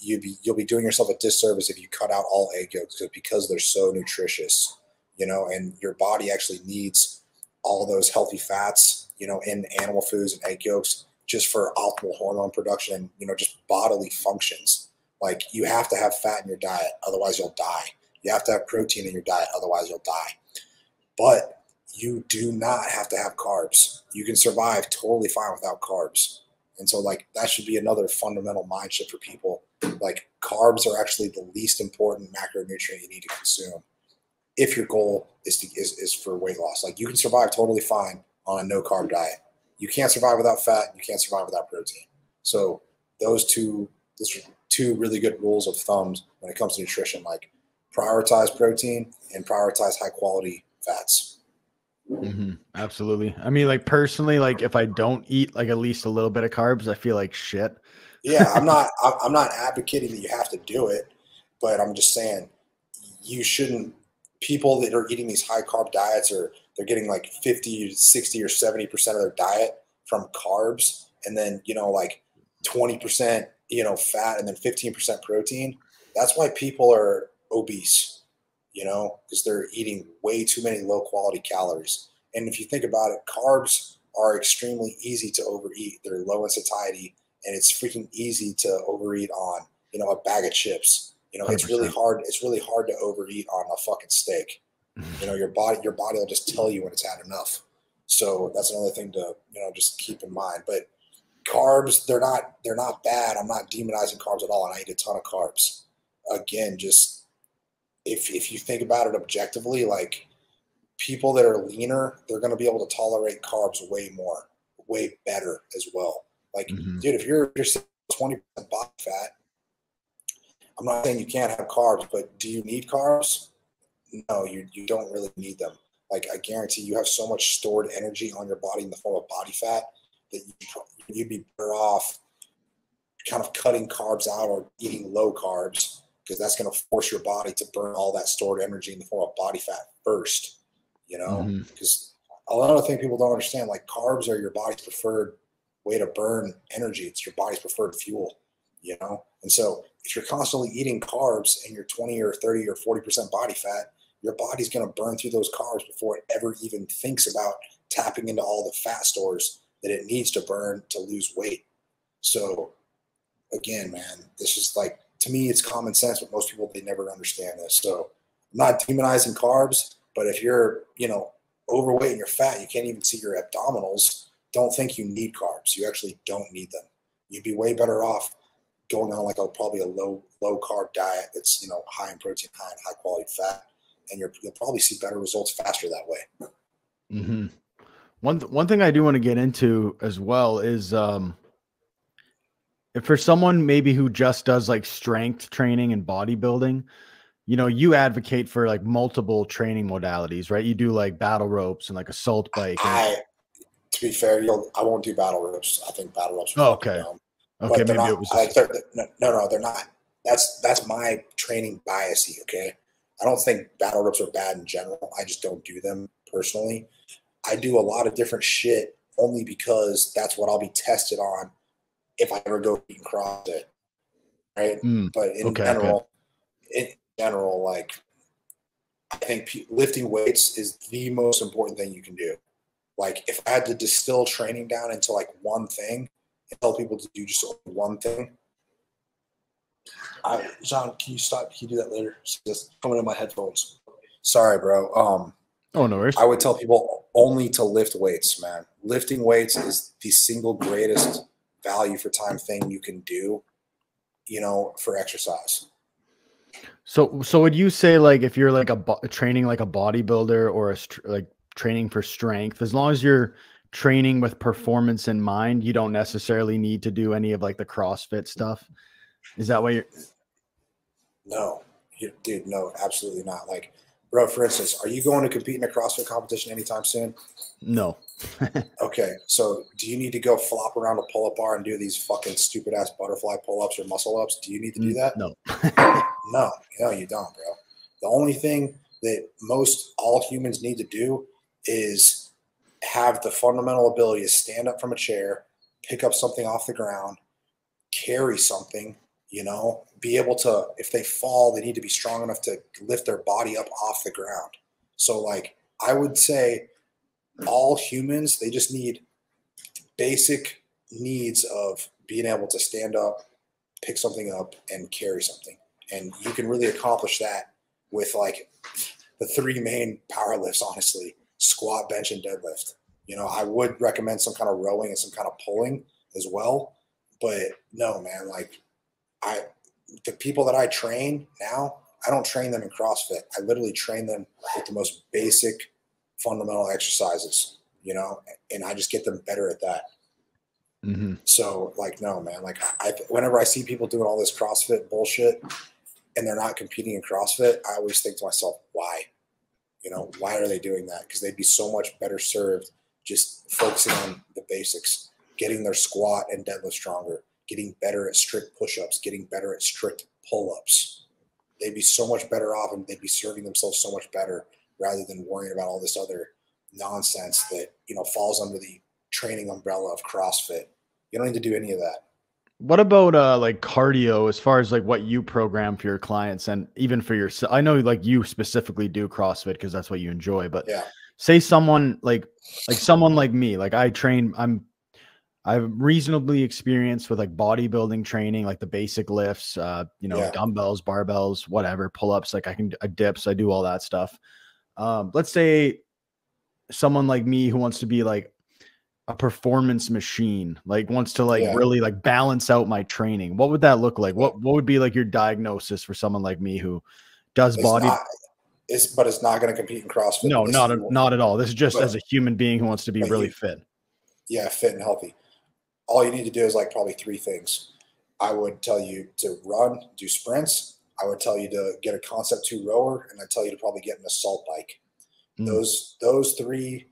you'll be doing yourself a disservice if you cut out all egg yolks, because they're so nutritious, and your body actually needs all those healthy fats, in animal foods and egg yolks, just for optimal hormone production and, just bodily functions. Like you have to have fat in your diet, otherwise you'll die. You have to have protein in your diet, otherwise you'll die. But you do not have to have carbs. You can survive totally fine without carbs. And so like that should be another fundamental mind shift for people. Like carbs are actually the least important macronutrient you need to consume if your goal is for weight loss. Like you can survive totally fine on a no carb diet. You can't survive without fat. You can't survive without protein. So those are two really good rules of thumb when it comes to nutrition. Like prioritize protein and prioritize high quality fats. Absolutely. I mean, like personally, like if I don't eat like at least a little bit of carbs, I feel like shit. Yeah, I'm not advocating that you have to do it, but I'm just saying you shouldn't. People that are eating these high carb diets, or they're getting like 50, 60, or 70% of their diet from carbs, and then like 20% fat, and then 15% protein. That's why people are obese, because they're eating way too many low quality calories. And if you think about it, carbs are extremely easy to overeat. They're low in satiety, and it's freaking easy to overeat on, a bag of chips. It's really hard. It's really hard to overeat on a fucking steak. Your body will just tell you when it's had enough. So that's another thing to, just keep in mind. But carbs, they're not bad. I'm not demonizing carbs at all. And I eat a ton of carbs. Again, just if you think about it objectively, like people that are leaner, they're going to be able to tolerate carbs way better as well. Like, dude, if you're 20% body fat, I'm not saying you can't have carbs, but do you need carbs? No, you don't really need them. Like I guarantee you have so much stored energy on your body in the form of body fat that you'd be better off kind of cutting carbs out or eating low carbs, because that's going to force your body to burn all that stored energy in the form of body fat first, because a lot of things people don't understand, like carbs are your body's preferred way to burn energy. It's your body's preferred fuel, And so if you're constantly eating carbs and you're 20 or 30 or 40% body fat, your body's going to burn through those carbs before it ever even thinks about tapping into all the fat stores that it needs to burn to lose weight. So again, man, this is like, to me, it's common sense, but most people, they never understand this. So I'm not demonizing carbs, but if you're, overweight and you're fat, you can't even see your abdominals, don't think you need carbs. You actually don't need them. You'd be way better off going on like probably a low carb diet that's, high in protein, high in high quality fat, and you'll probably see better results faster that way. One thing I do want to get into as well is if for someone maybe who just does like strength training and bodybuilding, you advocate for like multiple training modalities, right? You do like battle ropes and like assault bike. To be fair, I won't do battle ropes. I think battle ropes are okay. Dumb. Okay, maybe not, it was no, they're not. That's my training bias. Okay, I don't think battle ropes are bad in general. I just don't do them personally. I do a lot of different shit only because that's what I'll be tested on if I ever go eat CrossFit, right? But in general, like I think lifting weights is the most important thing you can do. Like if I had to distill training down into like one thing and tell people to do just one thing. John, can you stop? Can you do that later? It's just coming in my headphones. Sorry, bro. Oh, no worries. I would tell people only to lift weights, man. Lifting weights is the single greatest value for time thing you can do, for exercise. So would you say like if you're like training like a bodybuilder or like training for strength, as long as you're training with performance in mind, you don't necessarily need to do any of like the CrossFit stuff. Is that what you're? No, dude, no, absolutely not. Like, bro, for instance, are you going to compete in a CrossFit competition anytime soon? No. Okay, so do you need to go flop around a pull-up bar and do these fucking stupid ass butterfly pull-ups or muscle ups? Do you need to do that? No. No, you don't, bro. The only thing that most all humans need to do is have the fundamental ability to stand up from a chair, pick up something off the ground, carry something, be able to, if they fall, they need to be strong enough to lift their body up off the ground. So like, I would say all humans, they just need basic needs of being able to stand up, pick something up, and carry something. And you can really accomplish that with like the three main power lifts, honestly: squat, bench, and deadlift. I would recommend some kind of rowing and some kind of pulling as well. But no, man, like the people that I train now, I don't train them in CrossFit. I literally train them with the most basic fundamental exercises, and I just get them better at that. Mm-hmm. So like, no, man, like whenever I see people doing all this CrossFit bullshit and they're not competing in CrossFit, I always think to myself, why? Why are they doing that? Because they'd be so much better served just focusing on the basics, getting their squat and deadlift stronger, getting better at strict push-ups, getting better at strict pull-ups. They'd be so much better off, and they'd be serving themselves so much better rather than worrying about all this other nonsense that, falls under the training umbrella of CrossFit. You don't need to do any of that. What about like cardio, as far as like what you program for your clients and even for yourself? I know like you specifically do CrossFit because that's what you enjoy, but yeah. Say someone like someone like me, like I'm reasonably experienced with like bodybuilding training, like the basic lifts, dumbbells, barbells, whatever, pull-ups, like I dips, I do all that stuff. Let's say someone like me who wants to be like a performance machine, like wants to like really like balance out my training. What would that look like? What would be like your diagnosis for someone like me who does body? But it's not going to compete in CrossFit. No, not at all. This is just as a human being who wants to be really fit. Yeah, fit and healthy. All you need to do is like probably three things. I would tell you to run, do sprints. I would tell you to get a concept 2 rower, and I'd tell you to probably get an assault bike. Those three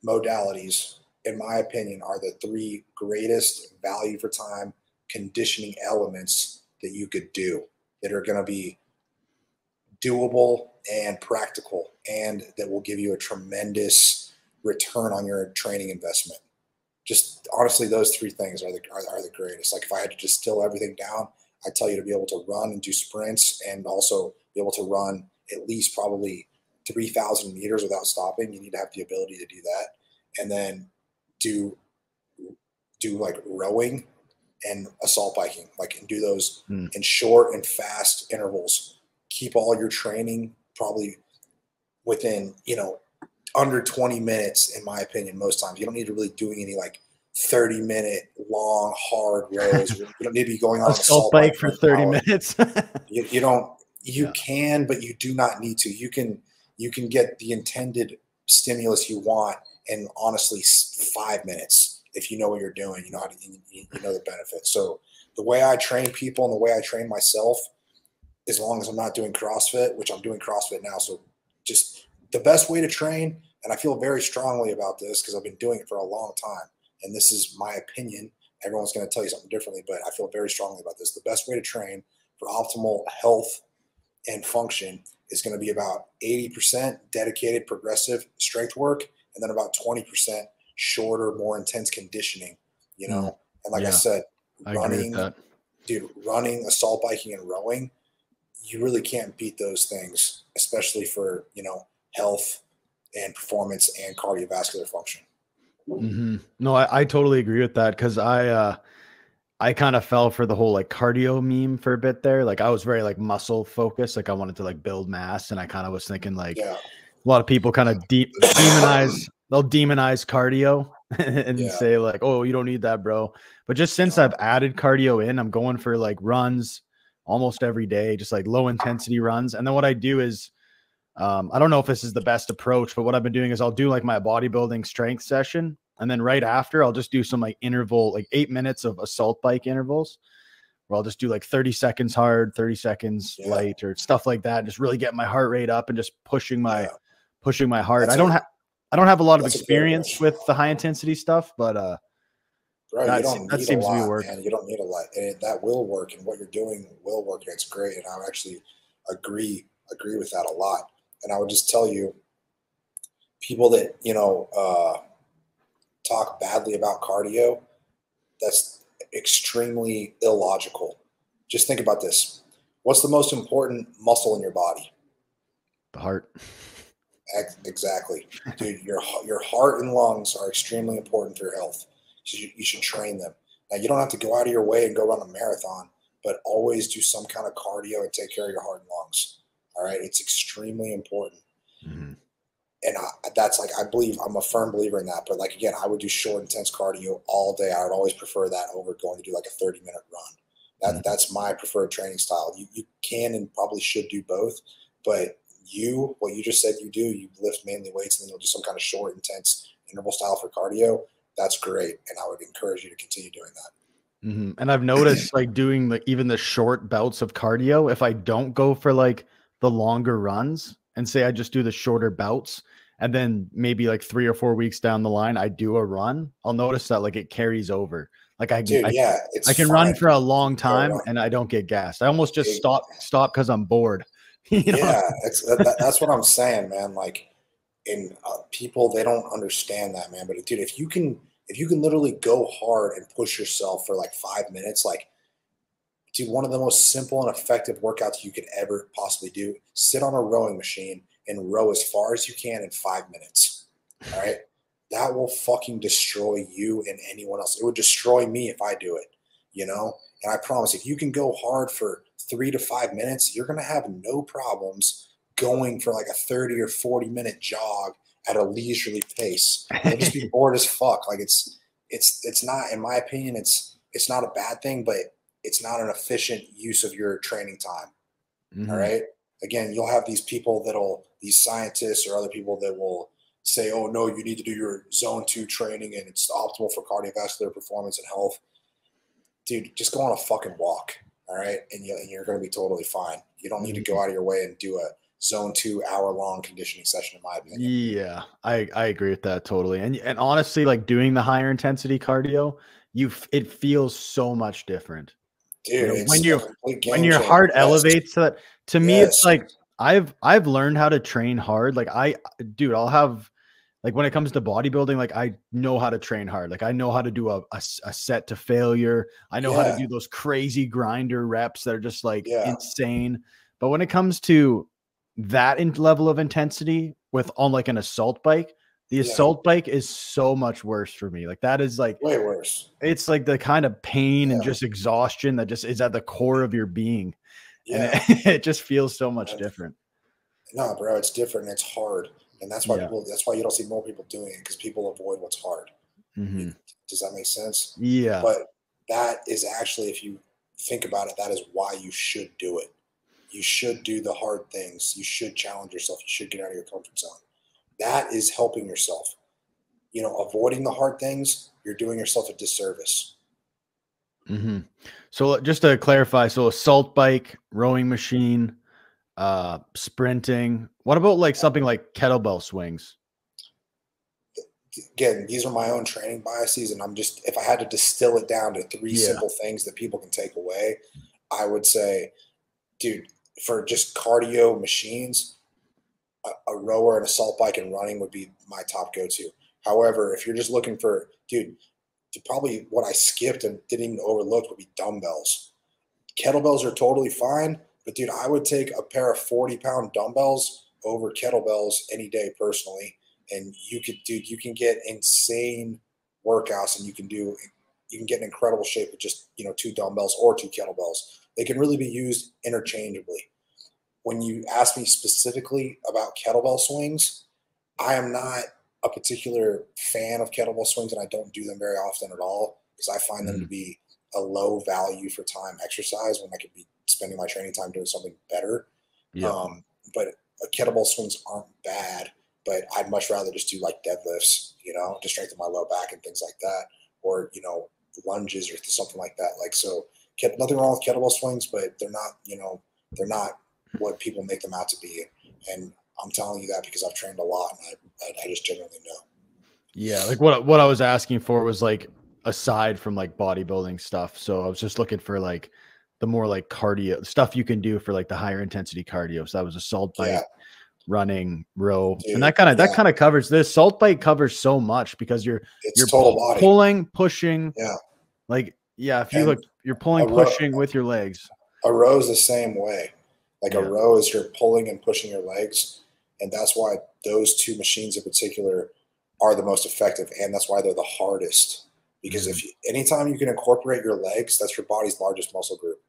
modalities, in my opinion, are the three greatest value for time conditioning elements that you could do that are going to be doable and practical, and that will give you a tremendous return on your training investment. Just honestly, those three things are the greatest. Like if I had to distill everything down, I'd tell you to be able to run and do sprints, and also be able to run at least probably 3,000 meters without stopping. You need to have the ability to do that. And then do like rowing and assault biking, like, and do those in short and fast intervals. Keep all your training probably within, under 20 minutes, in my opinion. Most times you don't need to really doing any like 30-minute long hard rows. You don't need to be going on assault bike for 30 minutes. You can, but you do not need to. You can get the intended stimulus you want in honestly 5 minutes if you know what you're doing. You know the benefits. So the way I train people and the way I train myself, as long as I'm not doing CrossFit, which I'm doing CrossFit now. So just the best way to train, and I feel very strongly about this because I've been doing it for a long time, and this is my opinion. Everyone's going to tell you something differently, but I feel very strongly about this. The best way to train for optimal health and function is going to be about 80% dedicated progressive strength work, and then about 20% shorter, more intense conditioning, And like I said, running, assault biking, and rowing, you really can't beat those things, especially for, health and performance and cardiovascular function. Mm-hmm. No, I totally agree with that. Cause I kind of fell for the whole like cardio meme for a bit there. Like I was very like muscle focused. Like I wanted to like build mass, and I kind of was thinking like a lot of people kind of demonize cardio and say like, oh, you don't need that, bro. But just since I've added cardio in, I'm going for like runs almost every day, just like low intensity runs. And then what I do is, I don't know if this is the best approach, but what I've been doing is I'll do like my bodybuilding strength session. And then right after, I'll just do some like interval, like 8 minutes of assault bike intervals, where I'll just do like 30 seconds hard, 30 seconds light, or stuff like that. Just really get my heart rate up and just pushing my heart. I don't have a lot of experience with the high intensity stuff, but bro, you don't need seems a lot, to be working. man. You don't need a lot, and that will work. And what you're doing will work, and it's great. And I would actually agree with that a lot. And I would just tell you, people that talk badly about cardio, that's extremely illogical. Just think about this: what's the most important muscle in your body? The heart. Exactly, dude. Your heart and lungs are extremely important for your health. So you should train them. Now, you don't have to go out of your way and go run a marathon, but always do some kind of cardio and take care of your heart and lungs. All right. It's extremely important. Mm-hmm. And I'm a firm believer in that. But like, again, I would do short, intense cardio all day. I would always prefer that over going to do like a 30-minute run. That's my preferred training style. You can and probably should do both, but what you just said you do, you lift mainly weights and then you'll do some kind of short, intense interval style for cardio. That's great. And I would encourage you to continue doing that. Mm-hmm. And I've noticed like doing even the short bouts of cardio, if I don't go for like the longer runs and say I just do the shorter bouts, and then maybe like 3 or 4 weeks down the line, I do a run, I'll notice that like it carries over. Like I can run for a long time and I don't get gassed. I almost just stop because I'm bored. That's what I'm saying, man. Like, and people, they don't understand that, man. But dude, if you can literally go hard and push yourself for like 5 minutes, like, dude, one of the most simple and effective workouts you could ever possibly do: sit on a rowing machine and row as far as you can in 5 minutes. All right. That will fucking destroy you and anyone else. It would destroy me if I do it, And I promise, if you can go hard for 3 to 5 minutes, you're going to have no problems going for like a 30 or 40-minute jog at a leisurely pace. You'll just be bored as fuck. Like it's not, in my opinion, it's not a bad thing, but it's not an efficient use of your training time. Mm-hmm. All right. Again, you'll have these people these scientists or other people that will say, oh no, you need to do your zone 2 training and it's optimal for cardiovascular performance and health. Dude, just go on a fucking walk. All right. And you're going to be totally fine. You don't need to go out of your way and do a zone 2 hour-long conditioning session, in my opinion. Yeah, I agree with that totally. And honestly, like doing the higher intensity cardio, it feels so much different. Dude, when your heart elevates to me, it's like I've learned how to train hard. Like I'll have, like, when it comes to bodybuilding, like I know how to train hard. Like I know how to do a set to failure. I know how to do those crazy grinder reps that are just like insane. But when it comes to that level of intensity on like an assault bike, the assault bike is so much worse for me. Like that is like way worse. It's like the kind of pain and just exhaustion that just is at the core of your being. And it just feels so much different. No, bro, it's different. And it's hard. And that's why you don't see more people doing it, because people avoid what's hard. Mm-hmm. Does that make sense? Yeah. But that is actually, if you think about it, that is why you should do it. You should do the hard things. You should challenge yourself. You should get out of your comfort zone. That is helping yourself. Avoiding the hard things, you're doing yourself a disservice. Mm-hmm. So just to clarify, so assault bike, rowing machine, sprinting. What about like something like kettlebell swings? Again, these are my own training biases, and if I had to distill it down to 3 simple things that people can take away, I would say, dude, for just cardio machines, a rower, an assault bike, and running would be my top go-to. However, if you're just looking for, dude, probably what I skipped and didn't even overlook would be dumbbells. Kettlebells are totally fine, but dude, I would take a pair of 40-pound dumbbells over kettlebells any day personally. And you can get insane workouts, and you can get in incredible shape with just 2 dumbbells or 2 kettlebells. They can really be used interchangeably. When you ask me specifically about kettlebell swings, I am not a particular fan of kettlebell swings, and I don't do them very often at all, because I find them to be a low value for time exercise when I could be spending my training time doing something better. But kettlebell swings aren't bad. but I'd much rather just do like deadlifts, to strengthen my low back and things like that, or, lunges or something like that. Like, so nothing wrong with kettlebell swings, but they're not what people make them out to be. And I'm telling you that because I've trained a lot, and I just genuinely know. Yeah. Like what I was asking for was like, aside from like bodybuilding stuff. So I was just looking for like the more like cardio stuff you can do for like the higher intensity cardio. So that was assault bike, Yeah, running, row, dude, and that kind of covers this. Assault bike covers so much because you're total body. pulling, pushing. Yeah. Like, yeah, if you And look, you're pulling, pushing with your legs. A row is the same way. Like, Yeah. a row is you're pulling and pushing your legs. And that's why those two machines in particular are the most effective. And that's why they're the hardest. Because anytime you can incorporate your legs, that's your body's largest muscle group.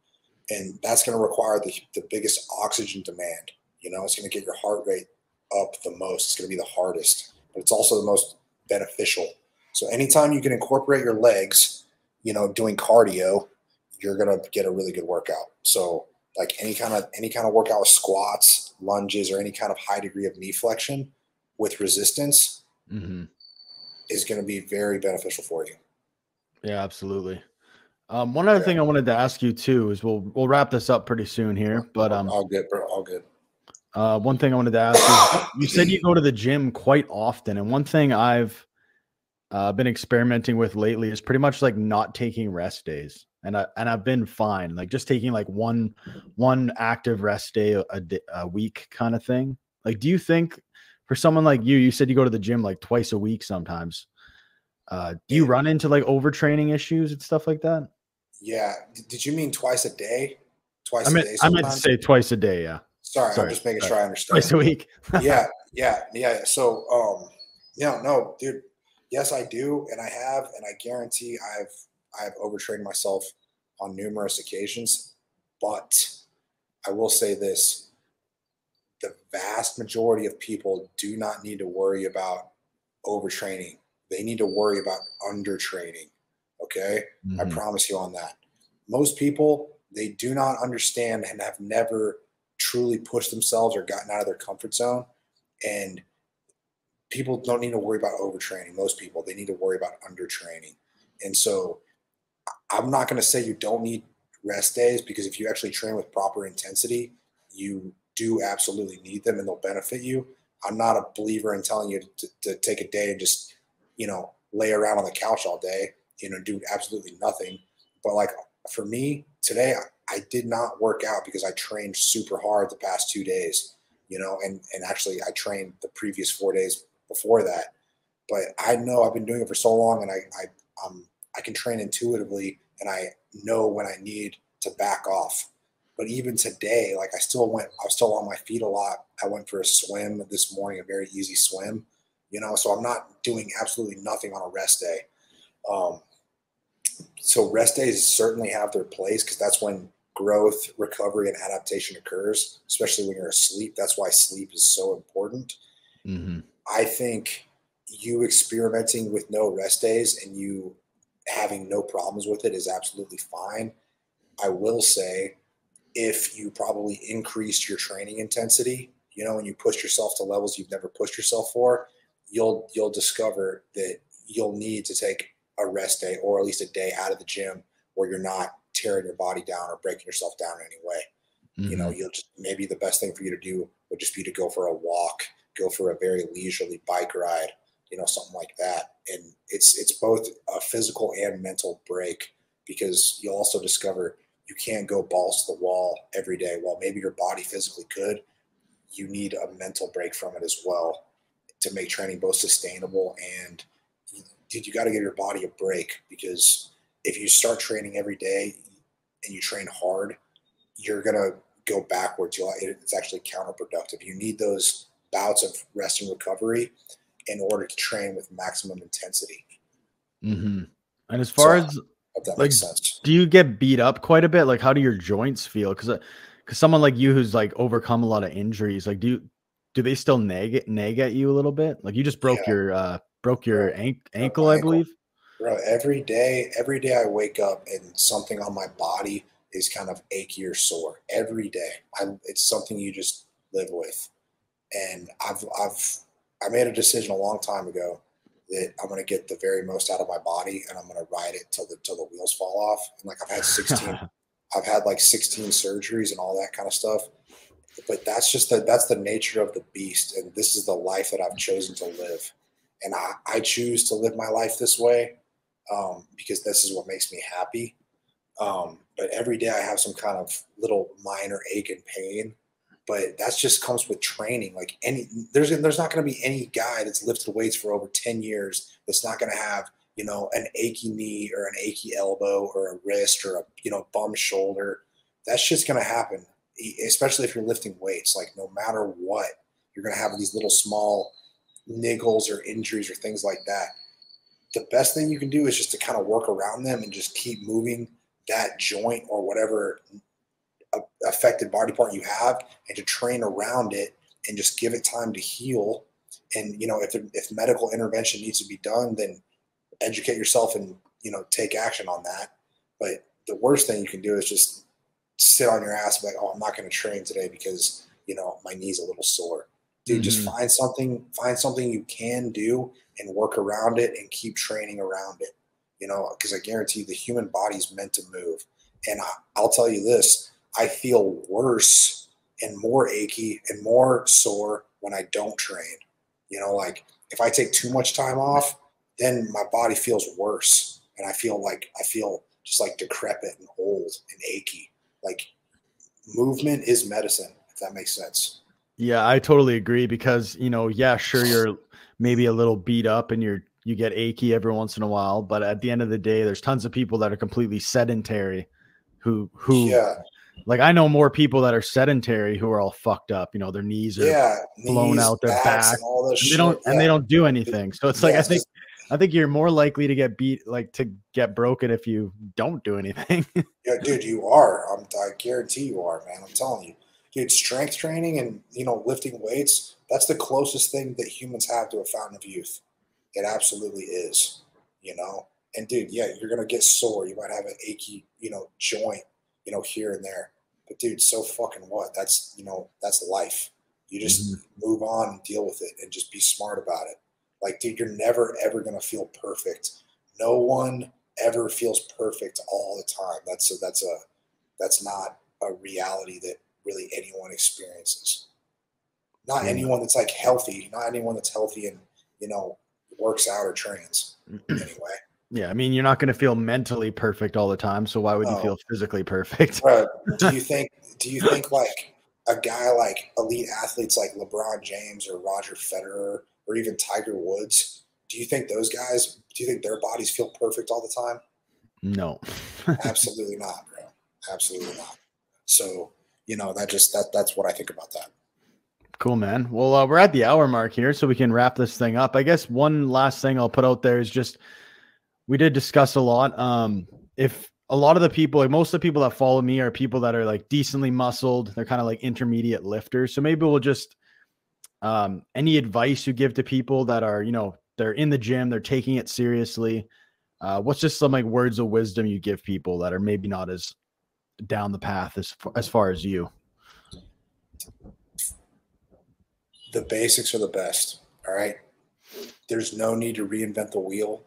And that's going to require the biggest oxygen demand. It's going to get your heart rate up the most. It's going to be the hardest, but it's also the most beneficial. So anytime you can incorporate your legs, doing cardio, you're going to get a really good workout. So like any kind of workout with squats, lunges, or any kind of high degree of knee flexion with resistance is going to be very beneficial for you. Yeah, absolutely. One other thing I wanted to ask you too is we'll wrap this up pretty soon here, but all good, bro. All good. One thing I wanted to ask is, you said you go to the gym quite often, and one thing I've been experimenting with lately is pretty much like not taking rest days, and I've been fine, like just taking like one active rest day a week kind of thing. Like, do you think for someone like you said you go to the gym like twice a week sometimes? Do you run into like overtraining issues and stuff like that? Yeah. Did you mean twice a day? Twice I a meant day I meant to sometimes? say twice a day. Yeah. Sorry, I'm just making sure I understand. Twice a week. Yeah. So, no, dude. Yes, I do, and I have, and I guarantee I've overtrained myself on numerous occasions. But I will say this: the vast majority of people do not need to worry about overtraining. They need to worry about undertraining. Okay, I promise you on that. Most people, they do not understand and have never truly pushed themselves or gotten out of their comfort zone. And people don't need to worry about overtraining. Most people, they need to worry about undertraining. And so I'm not going to say you don't need rest days, because if you actually train with proper intensity, you do absolutely need them and they'll benefit you. I'm not a believer in telling you to take a day and just, lay around on the couch all day, do absolutely nothing. But like for me today, I did not work out because I trained super hard the past 2 days, and actually I trained the previous 4 days before that. But I know I've been doing it for so long, and I can train intuitively, and I know when I need to back off. But even today, like I was still on my feet a lot. I went for a swim this morning, a very easy swim, so I'm not doing absolutely nothing on a rest day. So rest days certainly have their place, because that's when growth, recovery, and adaptation occurs, especially when you're asleep. That's why sleep is so important. I think you experimenting with no rest days and you having no problems with it is absolutely fine. I will say, if you probably increased your training intensity, and you push yourself to levels you've never pushed yourself for, you'll discover that you'll need to take a rest day, or at least a day out of the gym where you're not tearing your body down or breaking yourself down in any way. You'll just, maybe the best thing for you to do would just be to go for a walk, go for a very leisurely bike ride, something like that. And it's both a physical and mental break, because you'll also discover you can't go balls to the wall every day. While maybe your body physically could, you need a mental break from it as well to make training both sustainable and, dude, you got to give your body a break, because if you start training every day and you train hard, you're going to go backwards. It's actually counterproductive. You need those bouts of rest and recovery in order to train with maximum intensity. And as far as if that like, makes sense. do you get beat up quite a bit? Like, how do your joints feel? Because someone like you who's like overcome a lot of injuries, like do they still nag at you a little bit? Like, you just broke your ankle, I believe. Bro, every day I wake up and something on my body is kind of achy or sore. Every day, it's something you just live with. And I made a decision a long time ago that I'm going to get the very most out of my body, and I'm going to ride it till the wheels fall off. And like I've had like 16 surgeries and all that kind of stuff. But that's the nature of the beast, and this is the life that I've chosen to live. And I choose to live my life this way because this is what makes me happy. But every day I have some kind of little minor ache and pain. But that just comes with training. Like there's not going to be any guy that's lifted weights for over 10 years that's not going to have, you know, an achy knee or an achy elbow or a wrist or a, you know, bum shoulder. That's just going to happen, especially if you're lifting weights. Like no matter what, you're going to have these little small niggles or injuries or things like that. The best thing you can do is just to kind of work around them and just keep moving that joint or whatever affected body part you have, and to train around it and just give it time to heal. And, you know, if medical intervention needs to be done, then educate yourself and, you know, take action on that. But the worst thing you can do is just sit on your ass and be like, oh, I'm not going to train today because, you know, my knee's a little sore. Dude, just find something you can do and work around it and keep training around it, you know, because I guarantee you the human body's meant to move. And I'll tell you this, I feel worse and more achy and more sore when I don't train. You know, like if I take too much time off, then my body feels worse. And I feel just like decrepit and old and achy. Like movement is medicine, if that makes sense. Yeah, I totally agree because, you know, yeah, sure, you're maybe a little beat up and you get achy every once in a while, but at the end of the day, there's tons of people that are completely sedentary who Yeah. like I know more people that are sedentary who are all fucked up, you know, their knees are blown out, their back, and all this and shit. they don't do anything. So it's like I think you're more likely to get beat, like to get broken if you don't do anything. Yeah, dude, you are. I guarantee you are, man. I'm telling you. Dude, strength training and, you know, lifting weights, that's the closest thing that humans have to a fountain of youth. It absolutely is, you know. And dude, yeah, you're gonna get sore. You might have an achy, you know, joint, you know, here and there. But dude, so fucking what? That's, you know, that's life. You just move on and deal with it and just be smart about it. Like, dude, you're never ever gonna feel perfect. No one ever feels perfect all the time. That's not a reality that really anyone experiences. Not anyone that's like healthy, not anyone that's healthy and, you know, works out or trains anyway. Yeah, I mean, you're not going to feel mentally perfect all the time, so why would you feel physically perfect? Bro, do you think like a guy like elite athletes like LeBron James or Roger Federer or even Tiger Woods, do you think their bodies feel perfect all the time? No. Absolutely not, bro. Absolutely not. So, you know, that's what I think about that. Cool, man. Well, we're at the hour mark here, so we can wrap this thing up. I guess one last thing I'll put out there is just, we did discuss a lot. If a lot of the people, like most of the people that follow me are people that are like decently muscled, they're kind of like intermediate lifters. So maybe we'll just, any advice you give to people that are, you know, they're in the gym, they're taking it seriously. What's just some like words of wisdom you give people that are maybe not as down the path as far as you? The basics are the best. All right. There's no need to reinvent the wheel.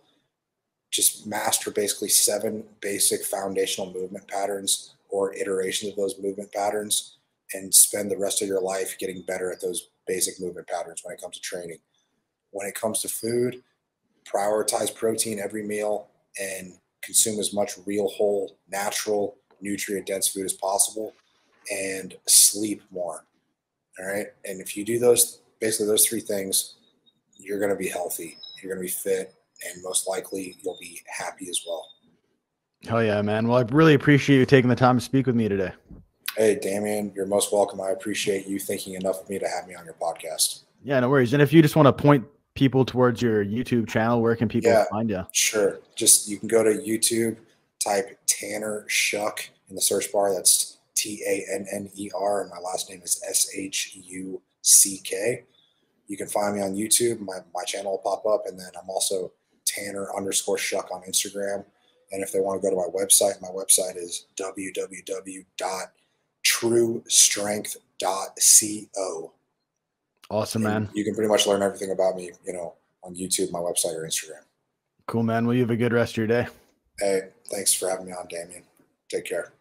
Just master basically 7 basic foundational movement patterns or iterations of those movement patterns and spend the rest of your life getting better at those basic movement patterns when it comes to training. When it comes to food, prioritize protein every meal and consume as much real, whole, natural, nutrient-dense food as possible, and sleep more. All right. And if you do basically those 3 things, you're going to be healthy, you're going to be fit, and most likely you'll be happy as well. Hell yeah, man. Well, I really appreciate you taking the time to speak with me today. Hey, Damian, you're most welcome. I appreciate you thinking enough of me to have me on your podcast. Yeah, no worries. And if you just want to point people towards your YouTube channel, where can people find you? Sure. Just, you can go to YouTube, type Tanner Shuck in the search bar. That's TANNER, and my last name is SHUCK. You can find me on YouTube. My channel will pop up, and then I'm also Tanner_Shuck on Instagram. And if they want to go to my website is www.truestrength.co. Awesome, And man. you can pretty much learn everything about me, on YouTube, my website, or Instagram. Cool, man. Well, you have a good rest of your day. Hey, thanks for having me on, Damien. Take care.